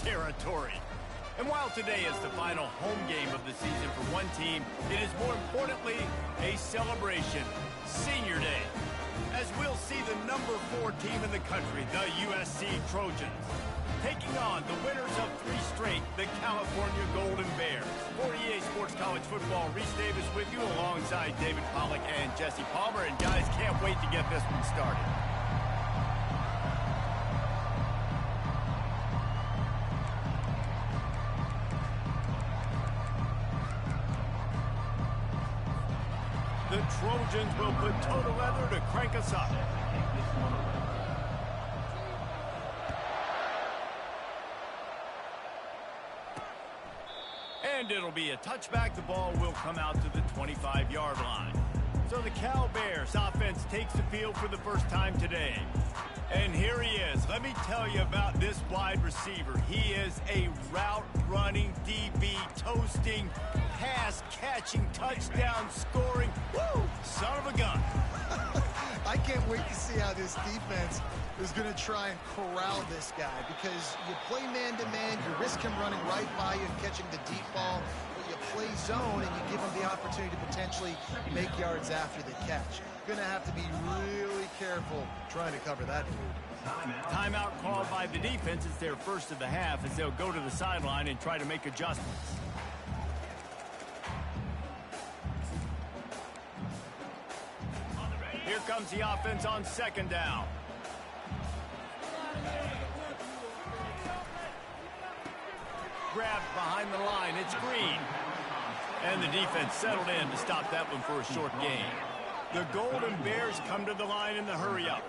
territory. And while today is the final home game of the season for one team, it is more importantly a celebration, Senior Day, as we'll see the number 4 team in the country, the USC Trojans, taking on the winners of 3 straight, the California Golden Bears. For EA Sports College Football, Reese Davis with you alongside David Pollack and Jesse Palmer. And guys, can't wait to get this one started. The Trojans will put toe to leather to crank us up. And it'll be a touchback. The ball will come out to the 25-yard line. So the Cal Bears offense takes the field for the first time today. And here he is. Let me tell you about this wide receiver. He is a route-running DB, toasting, pass-catching, touchdown-scoring, woo, son of a gun. I can't wait to see how this defense is going to try and corral this guy, because you play man-to-man, you risk him running right by you and catching the deep ball, but you play zone and you give him the opportunity to potentially make yards after the catch. You're going to have to be really careful trying to cover that dude. Timeout called by the defense. It's their first of the half as they'll go to the sideline and try to make adjustments. Here comes the offense on second down. Grabbed behind the line. It's Green. And the defense settled in to stop that one for a short gain. The Golden Bears come to the line in the hurry-up.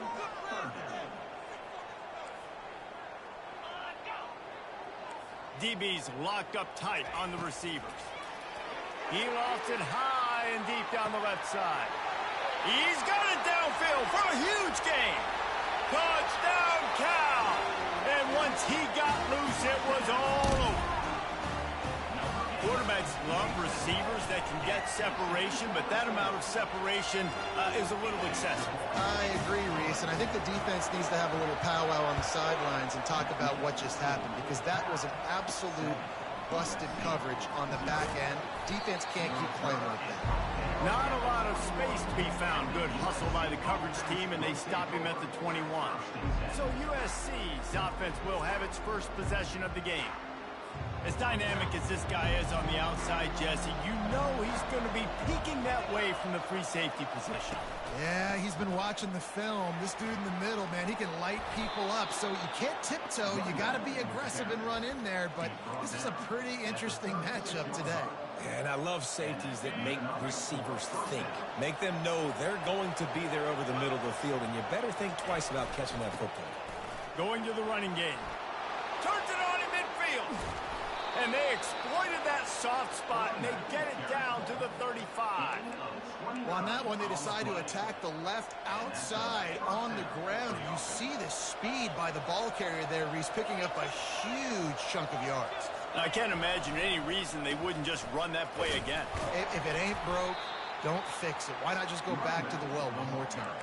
DB's locked up tight on the receivers. He lost it high and deep down the left side. He's got it downfield for a huge gain. Touchdown, Cal! And once he got loose, it was all over. Quarterbacks love receivers that can get separation, but that amount of separation is a little excessive. I agree, Reese, and I think the defense needs to have a little powwow on the sidelines and talk about what just happened, because that was an absolute busted coverage on the back end. Defense can't keep playing like that. Not a lot of space to be found. Good hustle by the coverage team, and they stop him at the 21. So USC's offense will have its first possession of the game. As dynamic as this guy is on the outside, Jesse, you know he's going to be peeking that way from the free safety position. Yeah, he's been watching the film. This dude in the middle, man, he can light people up. So you can't tiptoe. You got to be aggressive and run in there. But this is a pretty interesting matchup today. Yeah, and I love safeties that make receivers think. Make them know they're going to be there over the middle of the field, and you better think twice about catching that football. Going to the running game. Turns it on in midfield. And they exploited that soft spot, and they get it down to the 35. Well, on that one, they decide to attack the left outside on the ground. You see the speed by the ball carrier there, Reese, picking up a huge chunk of yards. I can't imagine any reason they wouldn't just run that play again. If it ain't broke, don't fix it. Why not just go back to the well one more time?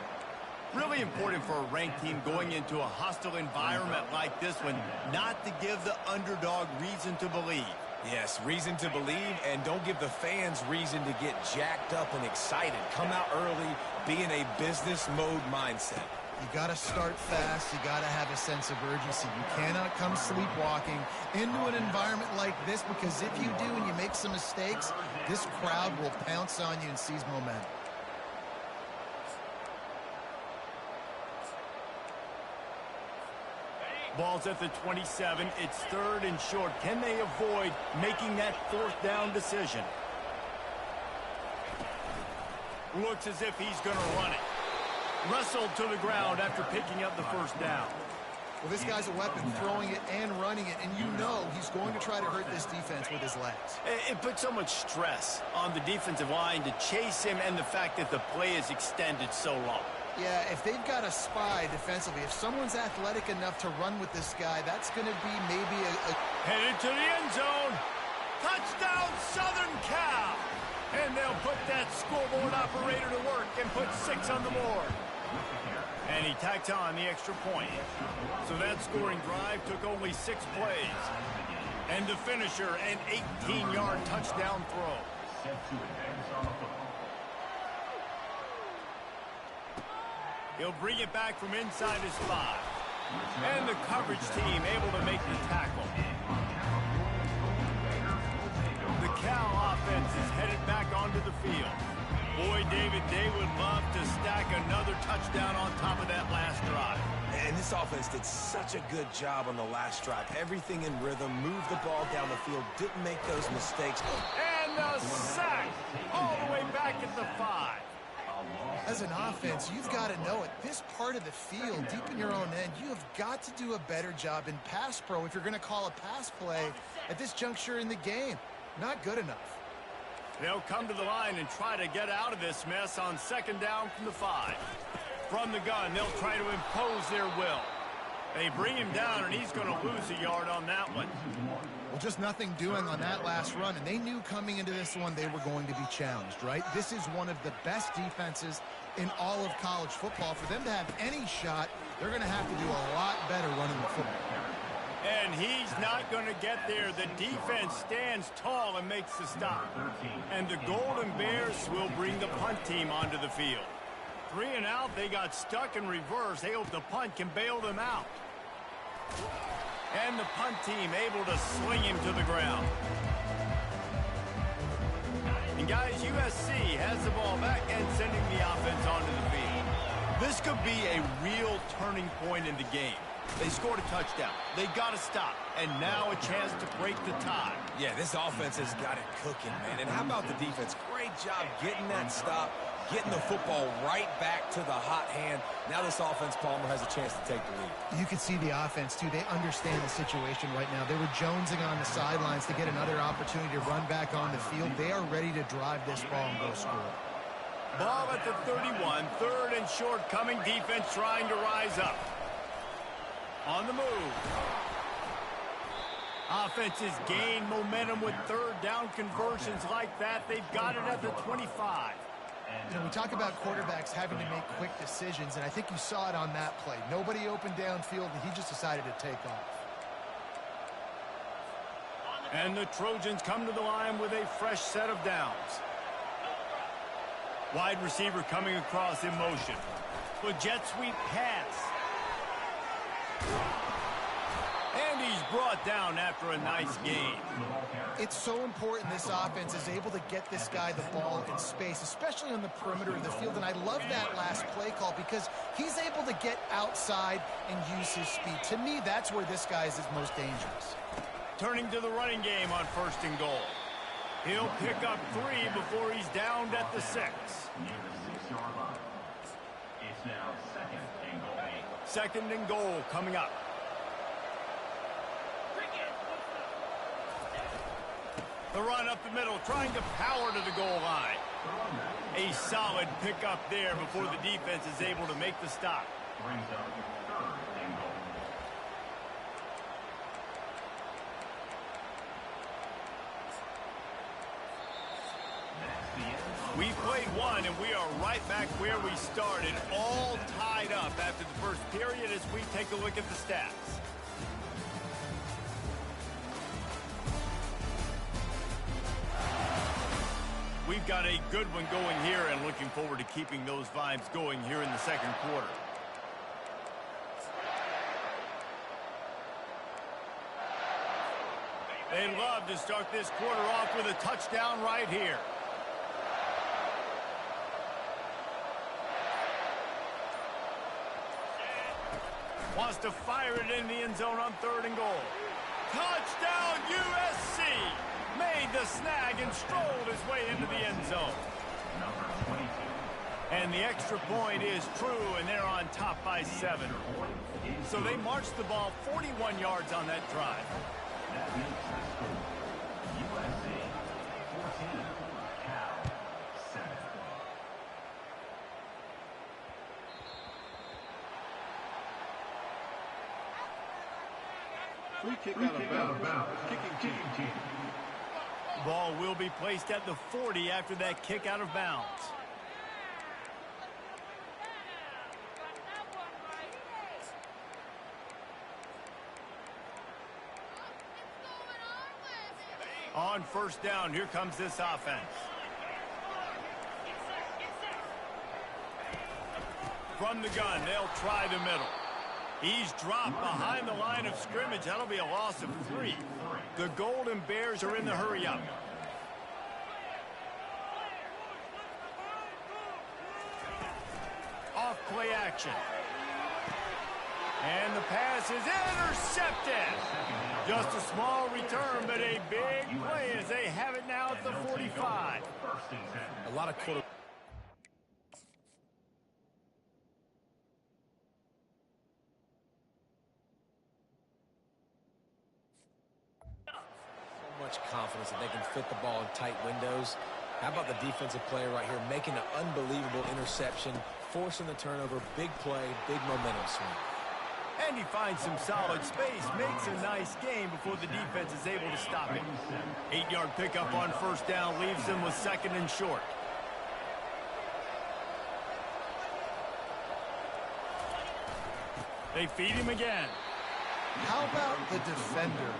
Really important for a ranked team going into a hostile environment like this one, not to give the underdog reason to believe. Yes, reason to believe, and don't give the fans reason to get jacked up and excited. Come out early, be in a business mode mindset. You got to start fast. You got to have a sense of urgency. You cannot come sleepwalking into an environment like this, because if you do and you make some mistakes, this crowd will pounce on you and seize momentum. Ball's at the 27. It's third and short. Can they avoid making that fourth down decision? Looks as if he's going to run it. Wrestled to the ground after picking up the first down. Well, this guy's a weapon, throwing it and running it, and you know he's going to try to hurt this defense with his legs. It puts so much stress on the defensive line to chase him, and the fact that the play is extended so long. Yeah, if they've got a spy defensively, if someone's athletic enough to run with this guy, that's going to be maybe a... Headed to the end zone. Touchdown, Southern Cal. And they'll put that scoreboard operator to work and put 6 on the board. And he tacks on the extra point. So that scoring drive took only 6 plays. And the finisher, an 18-yard touchdown throw. He'll bring it back from inside his 5. And the coverage team able to make the tackle. The Cal offense is headed back onto the field. Boy, David, they would love to stack another touchdown on top of that last drive. And this offense did such a good job on the last drive. Everything in rhythm, moved the ball down the field, didn't make those mistakes. And the sack all the way back at the 5. As an offense, you've got to know it. This part of the field, deep in your own end, you have got to do a better job in pass pro if you're going to call a pass play at this juncture in the game. Not good enough. They'll come to the line and try to get out of this mess on 2nd down from the 5. From the gun, they'll try to impose their will. They bring him down, and he's going to lose a yard on that one. Well, just nothing doing on that last run, and they knew coming into this one they were going to be challenged, right? This is one of the best defenses in all of college football. For them to have any shot, they're going to have to do a lot better running the football. And he's not going to get there. The defense stands tall and makes the stop. And the Golden Bears will bring the punt team onto the field. 3 and out, they got stuck in reverse. They hope the punt can bail them out. And the punt team able to sling him to the ground. And guys, USC has the ball back and sending the offense onto the field. This could be a real turning point in the game. They scored a touchdown. They got to stop. And now a chance to break the tie. Yeah, this offense has got it cooking, man. And how about the defense? Great job getting that stop, getting the football right back to the hot hand. Now this offense, Palmer, has a chance to take the lead. You can see the offense, too. They understand the situation right now. They were jonesing on the sidelines to get another opportunity to run back on the field. They are ready to drive this ball and go score. Ball at the 31. 3rd and short coming. Defense trying to rise up. On the move. Offenses gain momentum with 3rd down conversions like that. They've got it at the 25. You know, we talk about quarterbacks having to make quick decisions, and I think you saw it on that play. Nobody opened downfield, and he just decided to take off. And the Trojans come to the line with a fresh set of downs. Wide receiver coming across in motion. The jet sweep pass. And he's brought down after a nice gain. It's so important this offense is able to get this guy the ball in space, especially on the perimeter of the field. And I love that last play call because he's able to get outside and use his speed. To me, that's where this guy is his most dangerous. Turning to the running game on 1st and goal. He'll pick up 3 before he's downed at the 6. Near the 6-yard line. It's now 2nd and goal. 2nd and goal coming up. The run up the middle, trying to power to the goal line. A solid pickup there before the defense is able to make the stop. Brings up 3rd and goal. We played one, and we are right back where we started, all tied up after the first period as we take a look at the stats. We've got a good one going here and looking forward to keeping those vibes going here in the 2nd quarter. They'd love to start this quarter off with a touchdown right here. Wants to fire it in the end zone on 3rd and goal. Touchdown USC! Made the snag and strolled his way into the end zone. Number 22. And the extra point is true, and they're on top by 7. So they marched the ball 41 yards on that drive. That makes the score USC 14, Cal 7. Free kick out of bounds. Kicking team. Ball will be placed at the 40 after that kick out of bounds. On first down, here comes this offense. From the gun, they'll try the middle. He's dropped behind the line of scrimmage. That'll be a loss of 3. The Golden Bears are in the hurry-up. Off play action. And the pass is intercepted. Just a small return, but a big play as they have it now at the 45. A lot of quarter. So much confidence that they can fit the ball in tight windows. How about the defensive player right here making an unbelievable interception, forcing the turnover, big play, big momentum swing. And he finds some solid space, makes a nice game before the defense is able to stop it. 8-yard pickup on first down leaves them with 2nd and short. They feed him again. How about the defender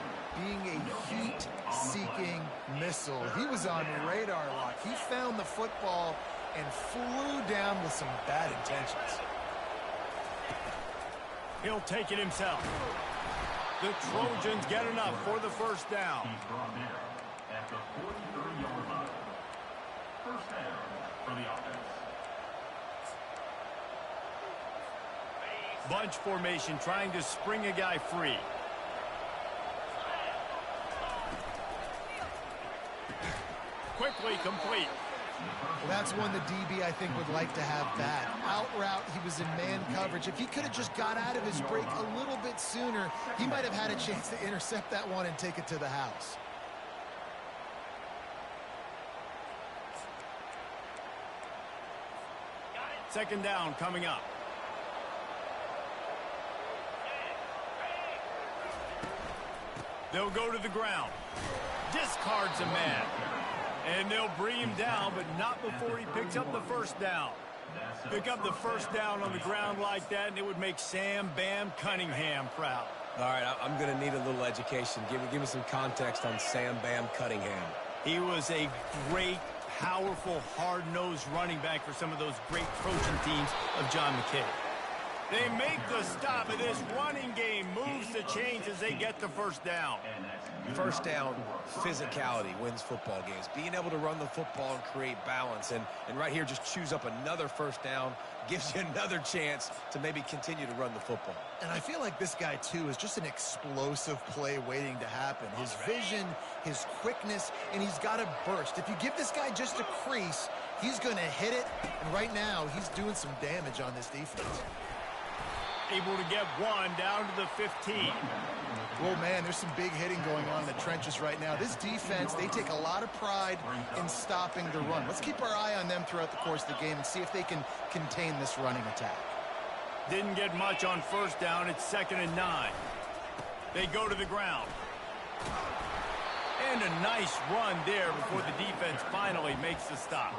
being a heat-seeking missile? He was on radar lock. He found the football and flew down with some bad intentions. He'll take it himself. The Trojans get enough for the first down. He's brought down at the 43-yard line. First down for the offense. Bunch formation trying to spring a guy free. Quickly complete. Well, that's one the DB, I think, would like to have back. Out route, he was in man coverage. If he could have just got out of his break a little bit sooner, he might have had a chance to intercept that one and take it to the house. Second down coming up. They'll go to the ground. Discards a man. And they'll bring him down, but not before he picks up the first down. Pick up the first down on the ground like that, and it would make Sam Bam Cunningham proud. All right, I'm going to need a little education. Give me some context on Sam Bam Cunningham. He was a great, powerful, hard-nosed running back for some of those great Trojan teams of John McKay. They make the stop, and this running game moves the chains as they get the first down. First down, physicality wins football games. Being able to run the football and create balance. And right here, just choose up another first down, gives you another chance to maybe continue to run the football. And I feel like this guy, too, is just an explosive play waiting to happen. His vision, his quickness, and he's got a burst. If you give this guy just a crease, he's going to hit it. And right now, he's doing some damage on this defense. Able to get one down to the 15. Well, man, there's some big hitting going on in the trenches right now. This defense, they take a lot of pride in stopping the run. Let's keep our eye on them throughout the course of the game and see if they can contain this running attack. Didn't get much on first down. It's 2nd and 9. They go to the ground. And a nice run there before the defense finally makes the stop.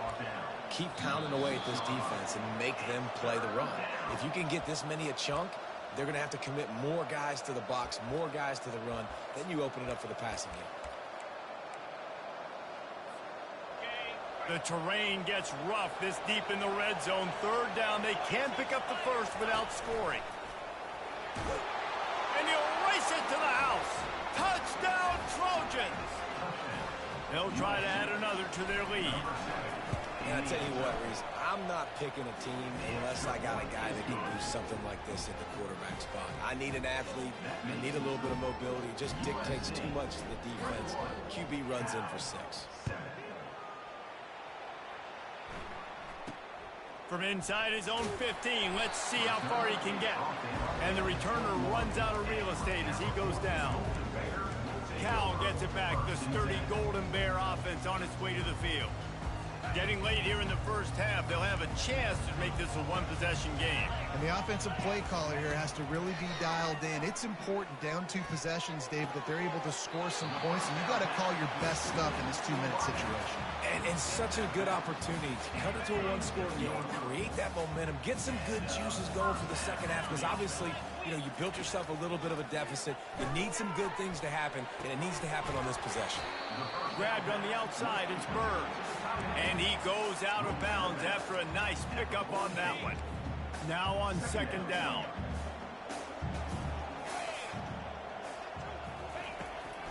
Keep pounding away at this defense and make them play the run. If you can get this many a chunk, they're going to have to commit more guys to the box, more guys to the run. Then you open it up for the passing game. The terrain gets rough this deep in the red zone. Third down. They can't pick up the first without scoring. And he'll race it to the house. Touchdown, Trojans. They'll try to add another to their lead. And I tell you what, Reese, I'm not picking a team unless I got a guy that can do something like this at the quarterback spot. I need an athlete. I need a little bit of mobility. It just dictates too much to the defense. QB runs in for 6. From inside his own 15, let's see how far he can get. And the returner runs out of real estate as he goes down. Cal gets it back. The sturdy Golden Bear offense on its way to the field. Getting late here in the first half, they'll have a chance to make this a one-possession game. And the offensive play caller here has to really be dialed in. It's important, down 2 possessions, Dave, that they're able to score some points, and you got to call your best stuff in this 2-minute situation. And such a good opportunity to cut it to a 1-score game, create that momentum, get some good juices going for the second half, because obviously, you built yourself a little bit of a deficit. You need some good things to happen, and it needs to happen on this possession. Grabbed on the outside, it's Bird. And he goes out of bounds after a nice pickup on that one. Now on second down.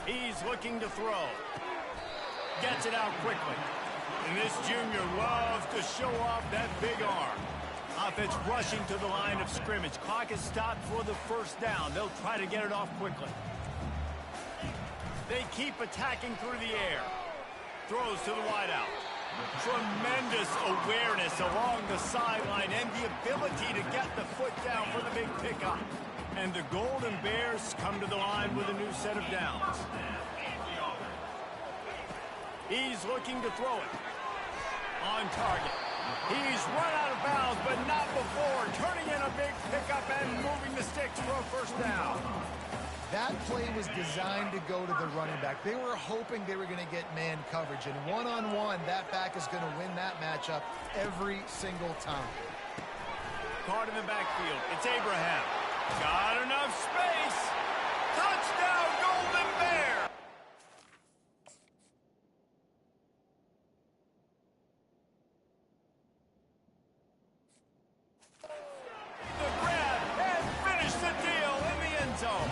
He's looking to throw. Gets it out quickly. And this junior loves to show off that big arm. Offense rushing to the line of scrimmage. Clock is stopped for the first down. They'll try to get it off quickly. They keep attacking through the air. Throws to the wideout. Tremendous awareness along the sideline and the ability to get the foot down for the big pickup. And the Golden Bears come to the line with a new set of downs. He's looking to throw it. On target. He's run out of bounds, but not before. Turning in a big pickup and moving the sticks for a first down. That play was designed to go to the running back. They were hoping they were going to get man coverage, and one-on-one, that back is going to win that matchup every single time. Caught in the backfield. It's Abraham. Got enough space. Touchdown, Golden Bear. The grab and finish the deal in the end zone.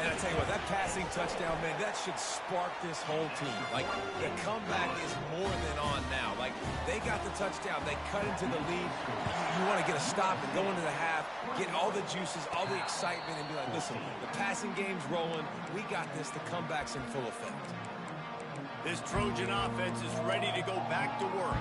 And I tell you what, that passing touchdown, man, that should spark this whole team. Like, the comeback is more than on now. Like, they got the touchdown. They cut into the lead. You want to get a stop and go into the half, get all the juices, all the excitement, and be like, listen, the passing game's rolling. We got this. The comeback's in full effect. This Trojan offense is ready to go back to work.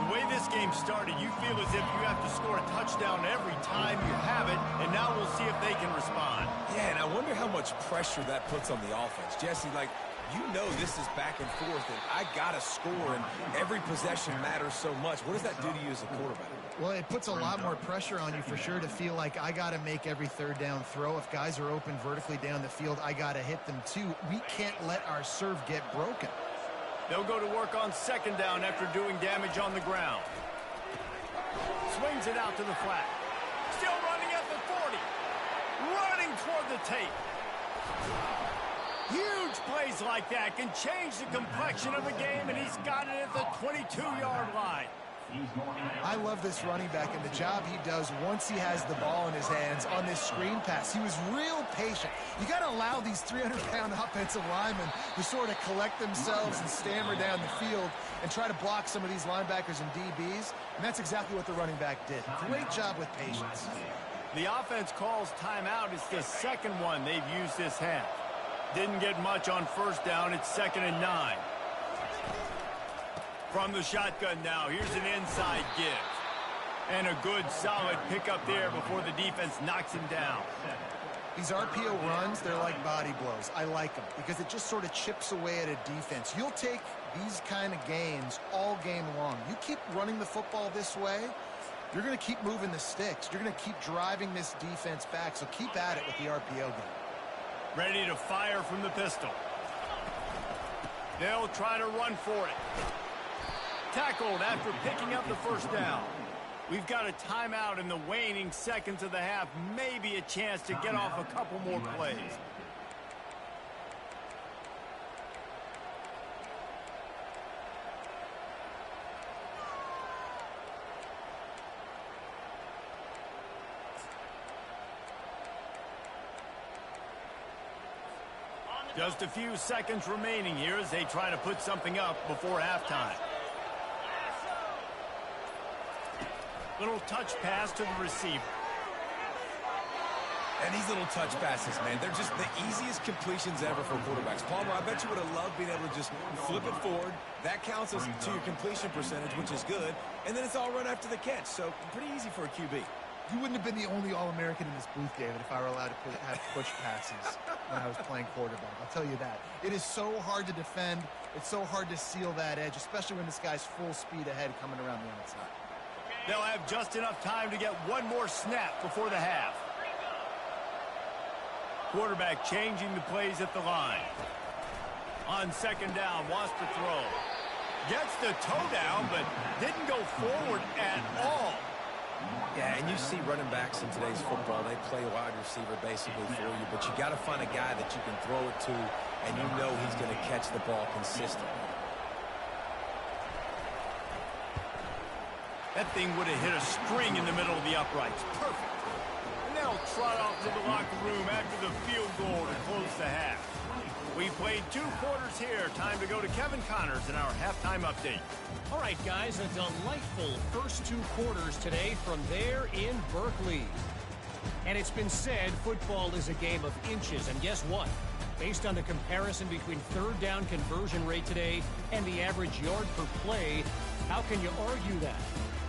The way this game started, you feel as if you have to score a touchdown every time you have it, and now we'll see if they can respond. Yeah, and I wonder how much pressure that puts on the offense. Jesse, like, you know this is back and forth, and I got to score, and every possession matters so much. What does that do to you as a quarterback? Well, it puts a lot more pressure on you for sure to feel like I got to make every third down throw. If guys are open vertically down the field, I got to hit them too. We can't let our serve get broken. They'll go to work on second down after doing damage on the ground. Swings it out to the flat. Still running at the 40. Running toward the tape. Huge plays like that can change the complexion of a game, and he's got it at the 22-yard line. I love this running back and the job he does once he has the ball in his hands on this screen pass. He was real patient. You got to allow these 300-pound offensive linemen to sort of collect themselves and stammer down the field and try to block some of these linebackers and DBs, and that's exactly what the running back did. Great job with patience. The offense calls timeout. It's the second one they've used this half. Didn't get much on first down. It's 2nd and 9. From the shotgun now, here's an inside give. And a good, solid pickup there before the defense knocks him down. These RPO runs, they're like body blows. I like them because it just sort of chips away at a defense. You'll take these kind of gains all game long. You keep running the football this way, you're going to keep moving the sticks. You're going to keep driving this defense back, so keep at it with the RPO game. Ready to fire from the pistol. They'll try to run for it. Tackled after picking up the first down. We've got a timeout in the waning seconds of the half. Maybe a chance to get off a couple more plays. Just a few seconds remaining here as they try to put something up before halftime. Little touch pass to the receiver. And these little touch passes, man, they're just the easiest completions ever for quarterbacks. Palmer, I bet you would have loved being able to just flip it forward. That counts as to your completion percentage, which is good. And then it's all run after the catch, so pretty easy for a QB. You wouldn't have been the only All-American in this booth, David, if I were allowed to have push passes when I was playing quarterback. I'll tell you that. It is so hard to defend. It's so hard to seal that edge, especially when this guy's full speed ahead coming around the outside. They'll have just enough time to get one more snap before the half. Quarterback changing the plays at the line. On second down, wants to throw. Gets the toe down, but didn't go forward at all. Yeah, and you see running backs in today's football, they play wide receiver basically for you, but you got to find a guy that you can throw it to, and you know he's going to catch the ball consistently. That thing would have hit a string in the middle of the uprights. Perfect. And they'll trot off to the locker room after the field goal to close the half. We played 2 quarters here. Time to go to Kevin Connors in our halftime update. All right, guys, a delightful first 2 quarters today from there in Berkeley. And it's been said football is a game of inches. And guess what? Based on the comparison between third down conversion rate today and the average yard per play, how can you argue that?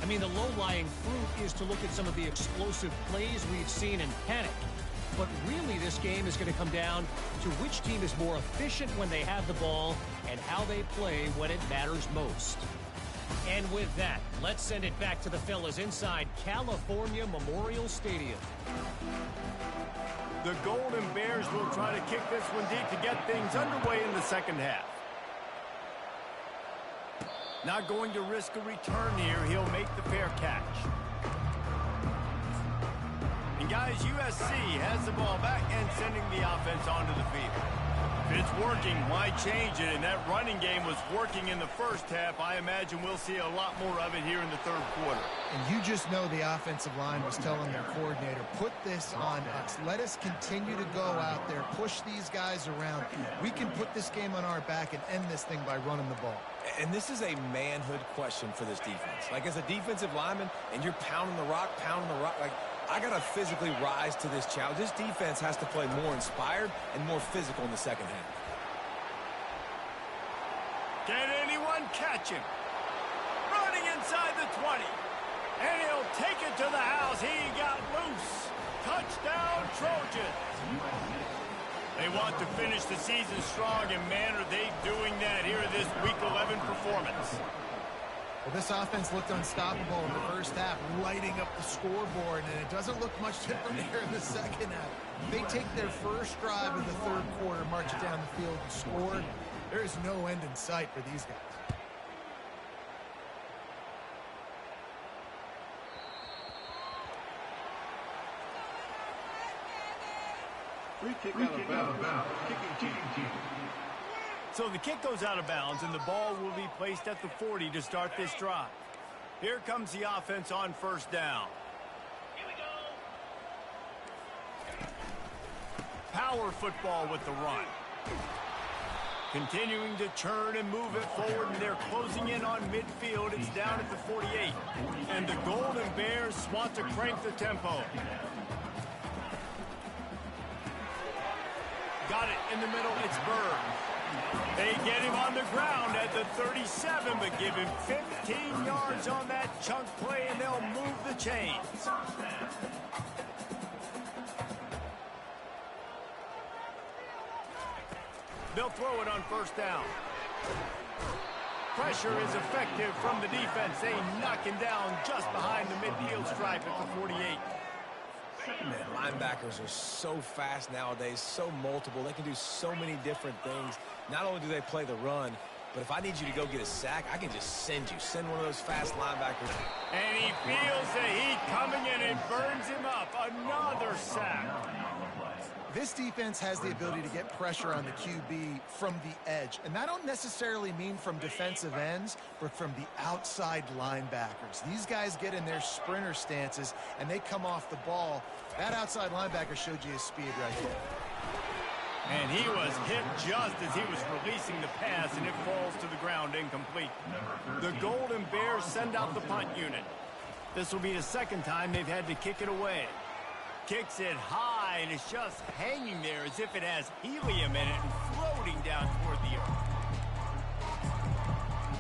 I mean, the low-lying fruit is to look at some of the explosive plays we've seen in panic. But really, this game is going to come down to which team is more efficient when they have the ball and how they play when it matters most. And with that, let's send it back to the fellas inside California Memorial Stadium. The Golden Bears will try to kick this one deep to get things underway in the second half. Not going to risk a return here. He'll make the fair catch. And guys, USC has the ball back and sending the offense onto the field. If it's working, why change it? And that running game was working in the first half. I imagine we'll see a lot more of it here in the third quarter. And you just know the offensive line was telling their coordinator, put this on us. Let us continue to go out there, push these guys around. We can put this game on our back and end this thing by running the ball. And this is a manhood question for this defense. Like, as a defensive lineman, and you're pounding the rock, like, I got to physically rise to this challenge. This defense has to play more inspired and more physical in the second half. Can anyone catch him? Running inside the 20. And he'll take it to the house. He got loose. Touchdown, Trojans. They want to finish the season strong, and man, are they doing that here in this Week 11 performance. Well, this offense looked unstoppable in the first half, lighting up the scoreboard, and it doesn't look much different here in the second half. They take their first drive of the third quarter, march it down the field, and score. There is no end in sight for these guys. Free kick out of bounds. Kicking team. So the kick goes out of bounds, and the ball will be placed at the 40 to start this drive. Here comes the offense on first down. Here we go. Power football with the run. Continuing to churn and move it forward, and they're closing in on midfield. It's down at the 48. And the Golden Bears want to crank the tempo. Got it in the middle. It's Bird. They get him on the ground at the 37, but give him 15 yards on that chunk play, and they'll move the chains. They'll throw it on first down. Pressure is effective from the defense. They knock him down just behind the midfield stripe at the 48. Man, linebackers are so fast nowadays, so multiple. They can do so many different things. Not only do they play the run, but if I need you to go get a sack, I can just send one of those fast linebackers. And he feels the heat coming, and it burns him up. Another sack. This defense has the ability to get pressure on the QB from the edge. And that don't necessarily mean from defensive ends, but from the outside linebackers. These guys get in their sprinter stances, and they come off the ball. That outside linebacker showed you his speed right there. And he was hit just as he was releasing the pass, and it falls to the ground incomplete. The Golden Bears send out the punt unit. This will be the second time they've had to kick it away. Kicks it high, and it's just hanging there as if it has helium in it and floating down toward the earth.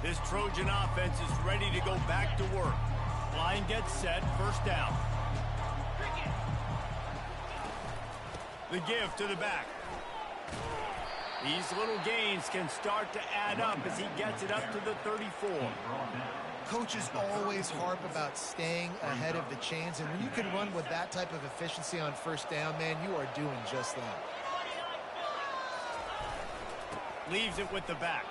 This Trojan offense is ready to go back to work. Line gets set, first down. The give to the back. These little gains can start to add up as he gets it up to the 34. coaches always harp about staying ahead of the chains, and when you can run with that type of efficiency on first down, man, you are doing just that. Leaves it with the back.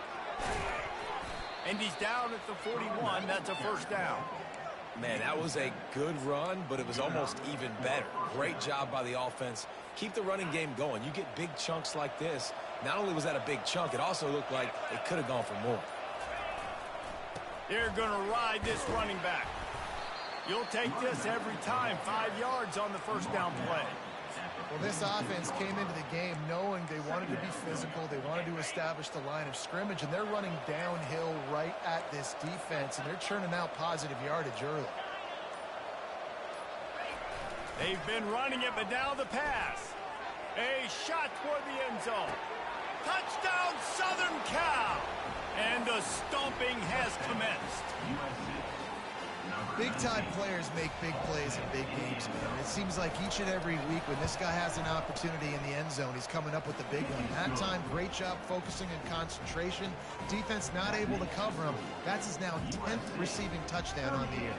And he's down at the 41. That's a first down. Man, that was a good run, but it was almost even better. Great job by the offense. Keep the running game going. You get big chunks like this. Not only was that a big chunk, it also looked like it could have gone for more. They're going to ride this running back. You'll take this every time. 5 yards on the first down play. Well, this offense came into the game knowing they wanted to be physical. They wanted to establish the line of scrimmage, and they're running downhill right at this defense, and they're churning out positive yardage early. They've been running it, but now the pass. A shot toward the end zone. Touchdown, Southern Cal! And the stomping has commenced. Big-time players make big plays in big games, man. It seems like each and every week when this guy has an opportunity in the end zone, he's coming up with the big one. That time, great job focusing and concentration. Defense not able to cover him. That's his now 10th receiving touchdown on the year.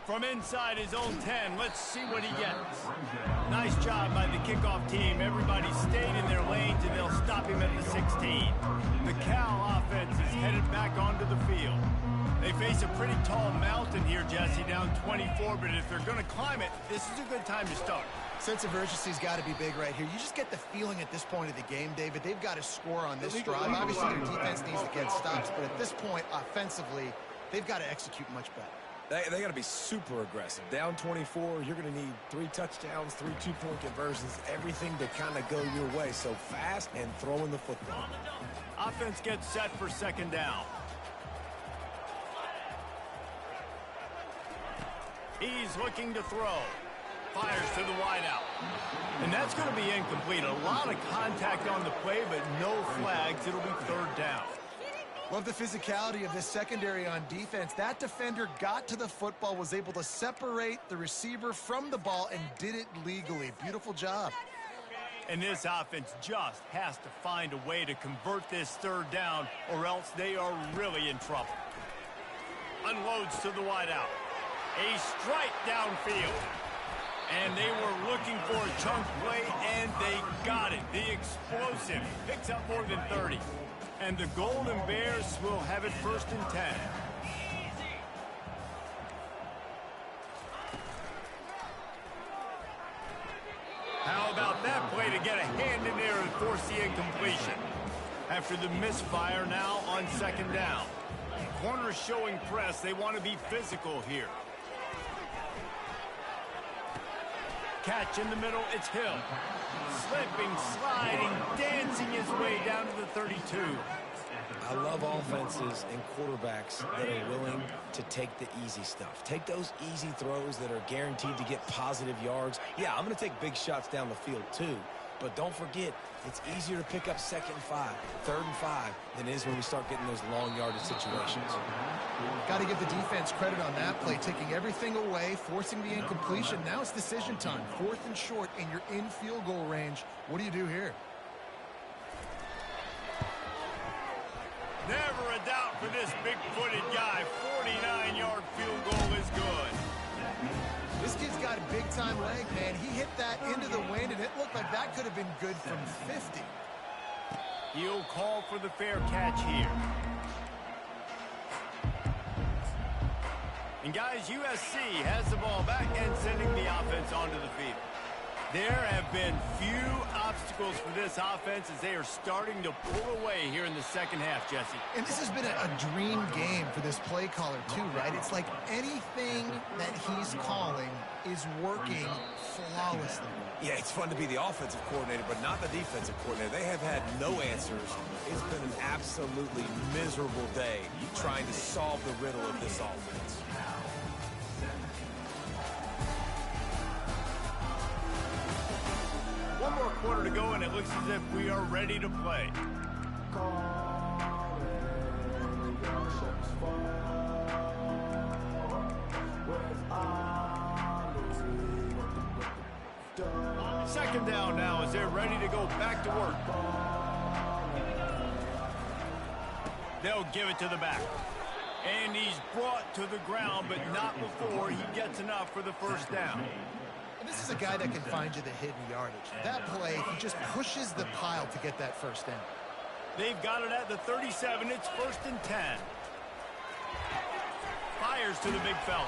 From inside his own 10, let's see what he gets. Nice job by the kickoff team. Everybody stayed in their lanes, and they'll stop him at the 16. The Cal offense is headed back onto the field. They face a pretty tall mountain here, Jesse, down 24, but if they're going to climb it, this is a good time to start. Sense of urgency's got to be big right here. You just get the feeling at this point of the game, David, they've got to score on this drive. Obviously, their defense needs to get stops, but at this point, offensively, they've got to execute much better. They got to be super aggressive. Down 24, you're going to need 3 touchdowns, 3 two-point conversions, everything to kind of go your way. So fast and throwing the football. Offense gets set for second down. He's looking to throw. Fires to the wideout. And that's going to be incomplete. A lot of contact on the play, but no flags. It'll be third down. Love the physicality of this secondary on defense. That defender got to the football, was able to separate the receiver from the ball, and did it legally. Beautiful job. And this offense just has to find a way to convert this third down, or else they are really in trouble. Unloads to the wideout. A strike downfield. And they were looking for a chunk play, and they got it. The explosive picks up more than 30. And the Golden Bears will have it first and 10. How about that play to get a hand in there and force the incompletion? After the misfire, now on second down. Corners showing press. They want to be physical here. Catch in the middle, it's Hill. Slipping, sliding, dancing his way down to the 32. I love offenses and quarterbacks that are willing to take the easy stuff. Take those easy throws that are guaranteed to get positive yards. Yeah, I'm going to take big shots down the field too. But don't forget, it's easier to pick up 2nd and 5, 3rd and 5 than it is when we start getting those long yardage situations. Got to give the defense credit on that play, taking everything away, forcing the incompletion. Now it's decision time. 4th and short, and you're in field goal range. What do you do here? Never a doubt for this big-footed guy. 49-yard field goal is good. This kid's got a big-time leg, man. He hit that into the wind, and it looked like that could have been good from 50. He'll call for the fair catch here. And guys, USC has the ball back and sending the offense onto the field. There have been few obstacles for this offense as they are starting to pull away here in the second half, Jesse. And this has been a dream game for this play caller too, right? It's like anything that he's calling is working flawlessly. Yeah, it's fun to be the offensive coordinator, but not the defensive coordinator. They have had no answers. It's been an absolutely miserable day trying to solve the riddle of this offense. One more quarter to go, and it looks as if we are ready to play. second down now as they're ready to go back to work. They'll give it to the back. And he's brought to the ground, but not before he gets enough for the first down. And this is a guy that can find you the hidden yardage. That play, he just pushes the pile to get that first down. They've got it at the 37. It's 1st and 10. Fires to the big fella.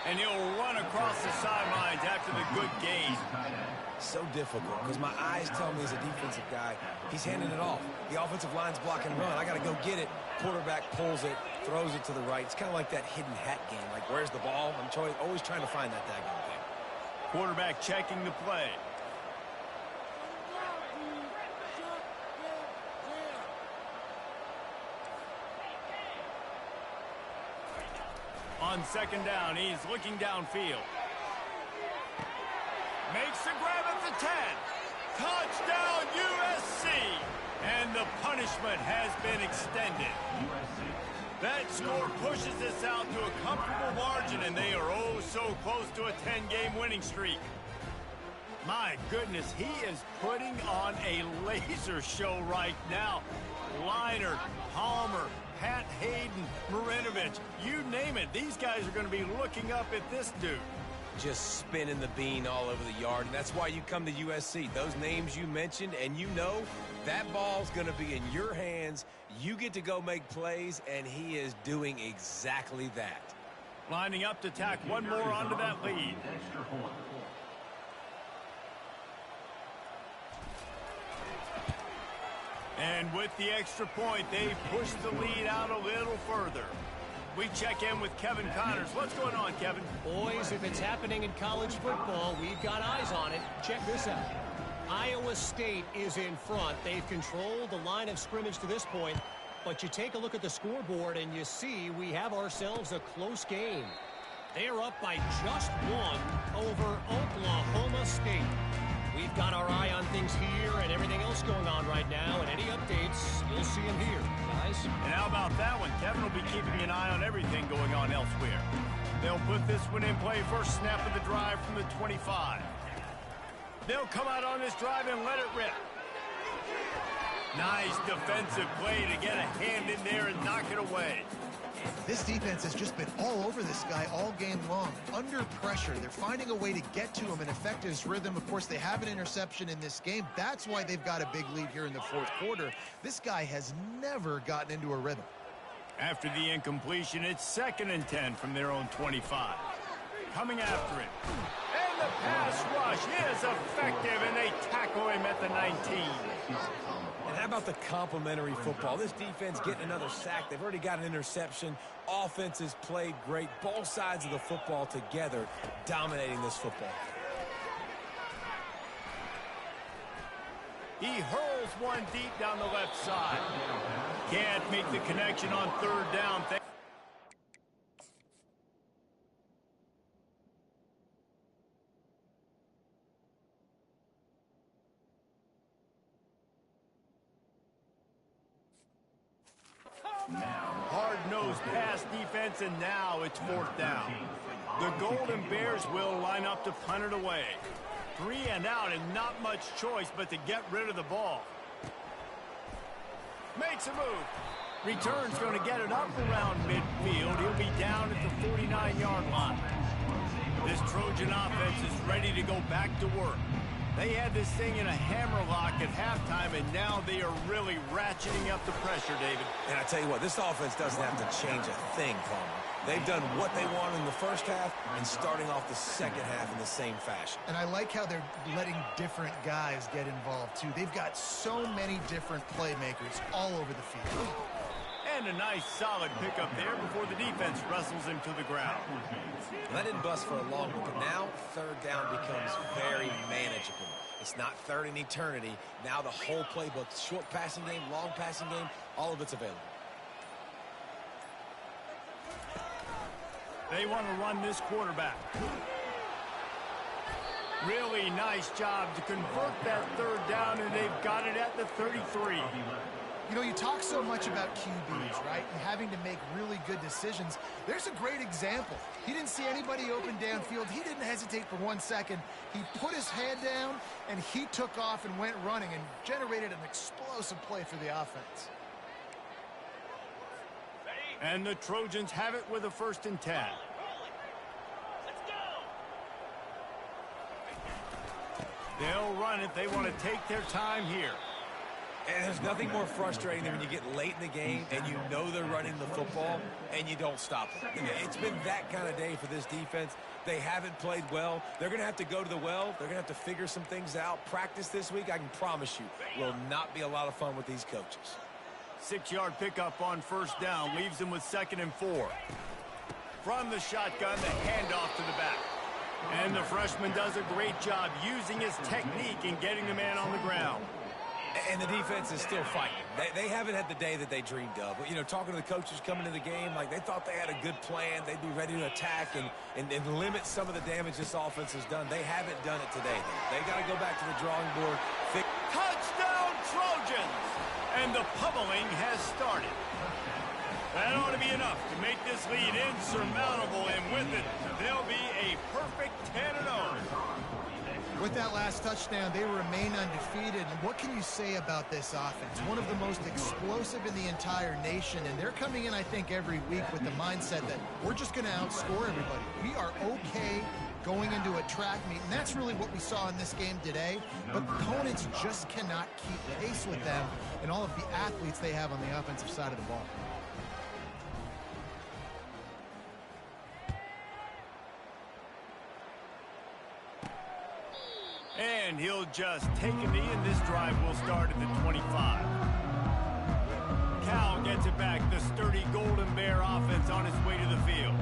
And he'll run across the sidelines after the good gain. So difficult because my eyes tell me as a defensive guy, he's handing it off. The offensive line's blocking run. I got to go get it. Quarterback pulls it, throws it to the right. It's kind of like that hidden hat game. Like, where's the ball? I'm always trying to find that daggone thing. Quarterback checking the play. On second down, he's looking downfield. Makes the grab at the 10. Touchdown, USC. And the punishment has been extended. That score pushes this out to a comfortable margin, and they are oh so close to a 10-game winning streak. My goodness, he is putting on a laser show right now. Liner, Palmer, Pat Hayden, Marinovich, you name it. These guys are going to be looking up at this dude. Just spinning the bean all over the yard, and that's why you come to USC. Those names you mentioned, and you know that ball's going to be in your hands. You get to go make plays, and he is doing exactly that. Lining up to tack one more onto that lead. And with the extra point, they push the lead out a little further. We check in with Kevin Connors. What's going on, Kevin? Boys, if it's happening in college football, we've got eyes on it. Check this out. Iowa State is in front. They've controlled the line of scrimmage to this point. But you take a look at the scoreboard and you see we have ourselves a close game. They're up by just one over Oklahoma State. We've got our eye on things here and everything else going on right now, and any updates, you'll see them here, guys. And how about that one? Kevin will be keeping an eye on everything going on elsewhere. They'll put this one in play. First snap of the drive from the 25. They'll come out on this drive and let it rip. Nice defensive play to get a hand in there and knock it away. This defense has just been all over this guy all game long. Under pressure, they're finding a way to get to him and affect his rhythm. Of course, they have an interception in this game. That's why they've got a big lead here in the fourth quarter. This guy has never gotten into a rhythm. After the incompletion, it's 2nd and 10 from their own 25. Coming after it. And the pass rush is effective, and they tackle him at the 19. And how about the complimentary football? This defense getting another sack. They've already got an interception. Offense has played great. Both sides of the football together dominating this football. He hurls one deep down the left side. Can't make the connection on 3rd down. Hard-nosed pass defense, and now it's 4th down. The Golden Bears will line up to punt it away. 3 and out, and not much choice but to get rid of the ball. Makes a move. Return's going to get it up around midfield. He'll be down at the 49-yard line. This Trojan offense is ready to go back to work. They had this thing in a hammerlock at halftime, and now they are really ratcheting up the pressure, David. And I tell you what, this offense doesn't have to change a thing, Palmer. They've done what they wanted in the first half and starting off the second half in the same fashion. And I like how they're letting different guys get involved, too. They've got so many different playmakers all over the field. And a nice solid pickup there before the defense wrestles him to the ground. That didn't bust for a long one, but now 3rd down becomes very manageable. It's not 3rd in eternity. Now the whole playbook, short passing game, long passing game, all of it's available. They want to run this quarterback. Really nice job to convert that 3rd down, and they've got it at the 33. You know, you talk so much about QBs, right, and having to make really good decisions. There's a great example. He didn't see anybody open downfield. He didn't hesitate for 1 second. He put his head down, and he took off and went running and generated an explosive play for the offense. And the Trojans have it with a 1st and 10. They'll run it. They want to take their time here. And there's nothing more frustrating than when you get late in the game and you know they're running the football and you don't stop them. It's been that kind of day for this defense. They haven't played well. They're going to have to go to the well. They're going to have to figure some things out. Practice this week, I can promise you, will not be a lot of fun with these coaches. 6-yard pickup on 1st down. Leaves them with 2nd and 4. From the shotgun, the handoff to the back. And the freshman does a great job using his technique and getting the man on the ground. And the defense is still fighting. They haven't had the day that they dreamed of. You know, talking to the coaches coming to the game, like they thought they had a good plan. They'd be ready to attack and limit some of the damage this offense has done. They haven't done it today, though. They got to go back to the drawing board. Touchdown, Trojans! And the pummeling has started. That ought to be enough to make this lead insurmountable, and with it, they'll be a perfect 10-0. With that last touchdown, they remain undefeated. And what can you say about this offense? One of the most explosive in the entire nation, and they're coming in, I think, every week with the mindset that we're just going to outscore everybody. We are okay going into a track meet, and that's really what we saw in this game today. But opponents just cannot keep pace with them and all of the athletes they have on the offensive side of the ball. And he'll just take a knee, and this drive will start at the 25. Cal gets it back. The sturdy Golden Bear offense on its way to the field.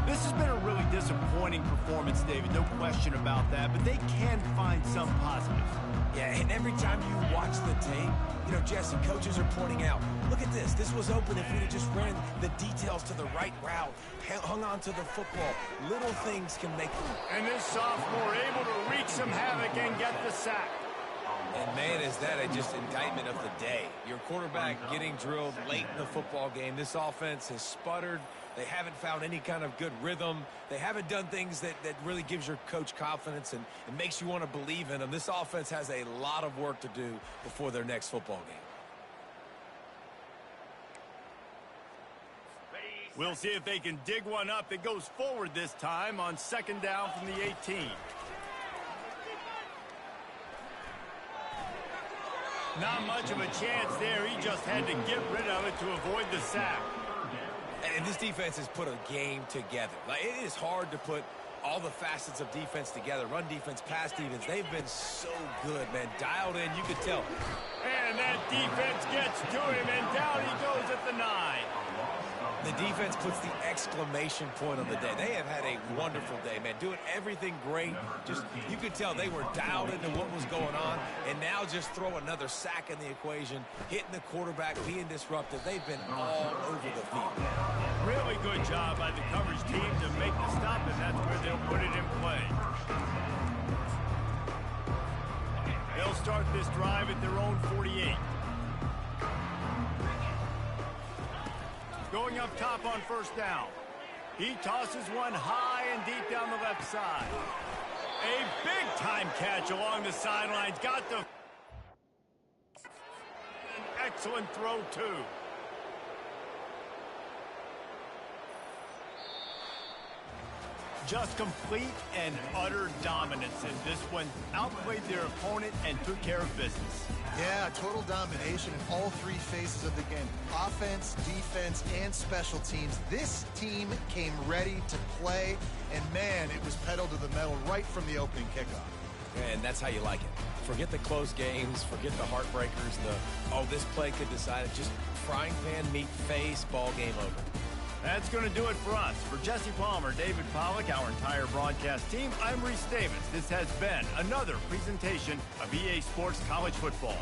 This has been a really disappointing performance, David. No question about that, but they can find some positives. Yeah, and every time you watch the tape, you know, Jesse, coaches are pointing out, look at this. This was open if we'd have just ran the details to the right route, hung on to the football. Little things can make them. And this sophomore able to wreak some havoc and get the sack. And, man, is that just indictment of the day. Your quarterback getting drilled late in the football game. This offense has sputtered. They haven't found any kind of good rhythm. They haven't done things that really gives your coach confidence and makes you want to believe in them. This offense has a lot of work to do before their next football game. We'll see if they can dig one up. It goes forward this time on 2nd down from the 18. Not much of a chance there. He just had to get rid of it to avoid the sack. And this defense has put a game together. Like, it is hard to put all the facets of defense together. Run defense, pass defense. They've been so good, man. Dialed in, you could tell. And that defense gets to him, and down he goes at the 9. The defense puts the exclamation point on the day. They have had a wonderful day, man. Doing everything great. Just, you could tell they were dialed into what was going on. And now just throw another sack in the equation, hitting the quarterback, being disruptive. They've been all over the field. Really good job by the coverage team to make the stop, and that's where they'll put it in play. They'll start this drive at their own 48. Going up top on 1st down. He tosses one high and deep down the left side. A big-time catch along the sidelines. Got the... An excellent throw, too. Just complete and utter dominance in this one. Outplayed their opponent and took care of business. Yeah, total domination in all three phases of the game. Offense, defense, and special teams. This team came ready to play, and man, it was pedal to the metal right from the opening kickoff. And that's how you like it. Forget the close games, forget the heartbreakers, this play could decide it. Just frying pan, meat face, ball game over. That's going to do it for us. For Jesse Palmer, David Pollack, our entire broadcast team, I'm Reese Davis. This has been another presentation of EA Sports College Football.